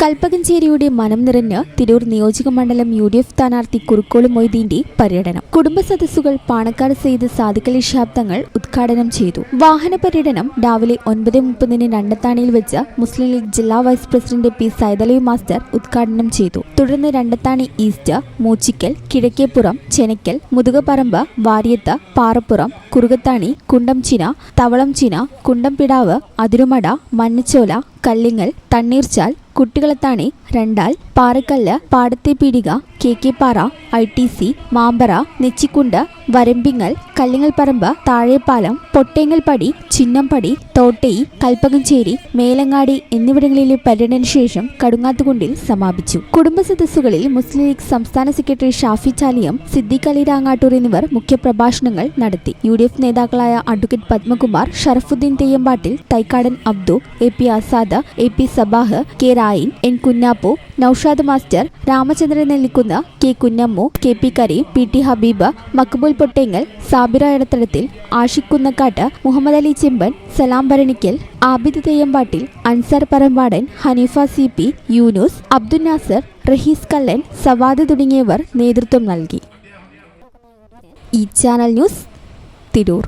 കൽപ്പകഞ്ചേരിയുടെ മനം നിറഞ്ഞ് തിരൂർ നിയോജക മണ്ഡലം UDF സ്ഥാനാർത്ഥി കുറുക്കോളി മൊയ്തീന്റെ പര്യടനം. കുടുംബ സദസ്സുകൾ പാണക്കാട് സെയ്ദ് സാദിഖലി ശിഹാബ് തങ്ങൾ ഉദ്ഘാടനം ചെയ്തു. വാഹന പര്യടനം രാവിലെ 9:30 രണ്ടത്താണിയിൽ വെച്ച് മുസ്ലിം ലീഗ് ജില്ലാ vice president P. Saidalavi master ഉദ്ഘാടനം ചെയ്തു. തുടർന്ന് രണ്ടത്താണി ഈസ്റ്റ്, മൂച്ചിക്കൽ, കിഴക്കേപ്പുറം, ചെനക്കൽ, മുതുകപ്പറമ്പ്, വാര്യത്ത്, പാറപ്പുറം, കുറുകത്താണി, കുണ്ടംചിന, തവളംചിന, കുണ്ടംപിടാവ്, അതിരുമട, മഞ്ഞച്ചോല, കല്ലിങ്ങൽ, തണ്ണീർച്ചാൽ, കുട്ടികളത്താണി, രണ്ടാൽ, പാറക്കല്ല്, പാടത്തേപീടിക, KK-പാറ, ITC, മാമ്പറ, നെച്ചിക്കുണ്ട്, വരമ്പിങ്ങൽ, കല്ലിങ്ങൽപ്പറമ്പ്, താഴെപ്പാലം, പൊട്ടേങ്ങൽപ്പടി, ചിന്നംപടി, തോട്ടയി, കൽപ്പകഞ്ചേരി, മേലങ്ങാടി എന്നിവിടങ്ങളിലെ പര്യടന ശേഷം കടുങ്ങാത്തുകുണ്ടിൽ സമാപിച്ചു. കുടുംബ സദസ്സുകളിൽ മുസ്ലിം ലീഗ് സംസ്ഥാന സെക്രട്ടറി ഷാഫി ചാലിയം, സിദ്ദീഖ് അലി രാങ്ങാട്ടൂർ എന്നിവർ മുഖ്യപ്രഭാഷണങ്ങൾ നടത്തി. UDF നേതാക്കളായ advocate Padmakumar, Sharafuddin Theyyampattil, Thaikkadan Abdu, AP Azad, AP Sabah, K. Rayin, N. Kunhappu, Noushad master, Ramachandran Nellikkunnu, K. Kunhammu, KP Kareem, PT Habeeb, Maqbool Pottengal, Sabira Edathadathil, Ashiq Kunnakkattu, Muhammad Ali Chemban, Salam Bharanikkal, Abid Theyyampattil, Ansar Parambadan, Haneefa CP, Yunus, Abdul Nasar, Raheez Kallan, Sawad തുടങ്ങിയവർ നേതൃത്വം നൽകി. ഈ ചാനൽ ന്യൂസ്, തിരൂർ.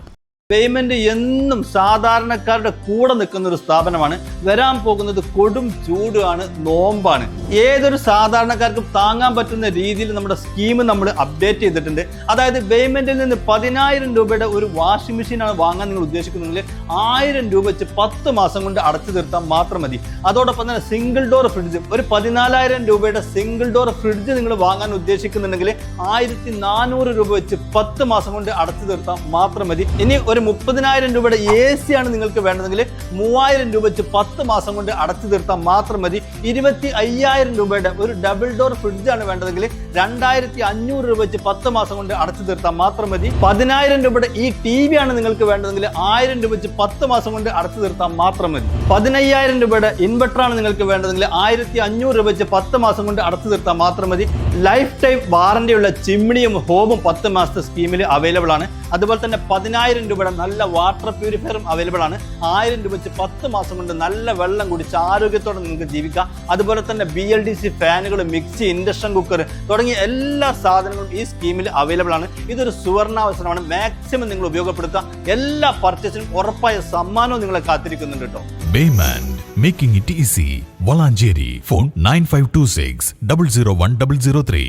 പേയ്മെന്റ് എന്നും സാധാരണക്കാരുടെ കൂടെ നിൽക്കുന്ന ഒരു സ്ഥാപനമാണ്. വരാൻ പോകുന്നത് കൊടും ചൂടാണ്, നോമ്പാണ്. ഏതൊരു സാധാരണക്കാർക്കും താങ്ങാൻ പറ്റുന്ന രീതിയിൽ നമ്മുടെ സ്കീം നമ്മൾ അപ്ഡേറ്റ് ചെയ്തിട്ടുണ്ട്. അതായത് പേയ്മെന്റിൽ നിന്ന് 10,000 രൂപയുടെ ഒരു വാഷിംഗ് മെഷീനാണ് വാങ്ങാൻ നിങ്ങൾ ഉദ്ദേശിക്കുന്നെങ്കിൽ 1000 രൂപ വെച്ച് 10 മാസം കൊണ്ട് അടച്ചു തീർത്താൽ മാത്രം മതി. അതോടൊപ്പം തന്നെ സിംഗിൾ ഡോർ ഫ്രിഡ്ജ്, ഒരു 14,000 രൂപയുടെ സിംഗിൾ ഡോർ ഫ്രിഡ്ജ് നിങ്ങൾ വാങ്ങാൻ ഉദ്ദേശിക്കുന്നുണ്ടെങ്കിൽ 1,400 രൂപ വെച്ച് 10 മാസം കൊണ്ട് അടച്ചു തീർത്താൽ മാത്രം മതി. ഇനി ഒരു 30,000 രൂപയുടെ AC ആണ് നിങ്ങൾക്ക് വേണ്ടതെങ്കിൽ 3,000 രൂപ വെച്ച് 10 മാസം കൊണ്ട് അടച്ചു തീർത്താൽ മാത്രം മതി. 25,000 രൂപയുടെ ഒരു ഡബിൾ ഡോർ ഫ്രിഡ്ജ് ആണ് വേണ്ടതെങ്കിൽ 2,500 രൂപ വെച്ച് 10 മാസം കൊണ്ട് അടച്ചു തീർത്താൽ മാത്രം മതി. 10,000 രൂപയുടെ ഈ TV ആണ് നിങ്ങൾക്ക് വേണ്ടതെങ്കിൽ 1,000 രൂപ വെച്ച് 10 മാസം കൊണ്ട് അടച്ചു തീർത്താൽ മാത്രം മതി. 15,000 രൂപയുടെ ഇൻവെർട്ടർ ആണ് നിങ്ങൾക്ക് വേണ്ടതെങ്കിൽ 1,500 രൂപ വെച്ച് 10 മാസം കൊണ്ട് അടച്ചു തീർത്താൽ മാത്രം മതി. ലൈഫ് ടൈം വാറന്റിയുള്ള ചിമ്മിണിയും ഹോമും 10 മാസത്തെ സ്കീമിൽ അവൈലബിൾ ആണ്. അതുപോലെ തന്നെ 10,000 രൂപയുടെ നല്ല വാട്ടർ പ്യൂരിഫയറും അവൈലബിൾ ആണ്. 1,000 രൂപ വെച്ച് 10 മാസം കൊണ്ട് നല്ല വെള്ളം കുടിച്ച് ആരോഗ്യത്തോടെ നിങ്ങൾക്ക് ജീവിക്കാം. അതുപോലെ തന്നെ BLDC ഫാനുകൾ, മിക്സി, ഇൻഡക്ഷൻ കുക്കർ തുടങ്ങിയ എല്ലാ സാധനങ്ങളും ഈ സ്കീമിൽ അവൈലബിൾ ആണ്. ഇതൊരു സുവർണാവസരമാണ്. മാക്സിമം നിങ്ങൾ ഉപയോഗപ്പെടുത്തുക. എല്ലാ പർച്ചേസിനും ഉറപ്പായ സമ്മാനവും നിങ്ങളെ കാത്തിരിക്കുന്നുണ്ട് കേട്ടോ. Baymand, making it easy. Valanjeri. Phone 9526 001 003.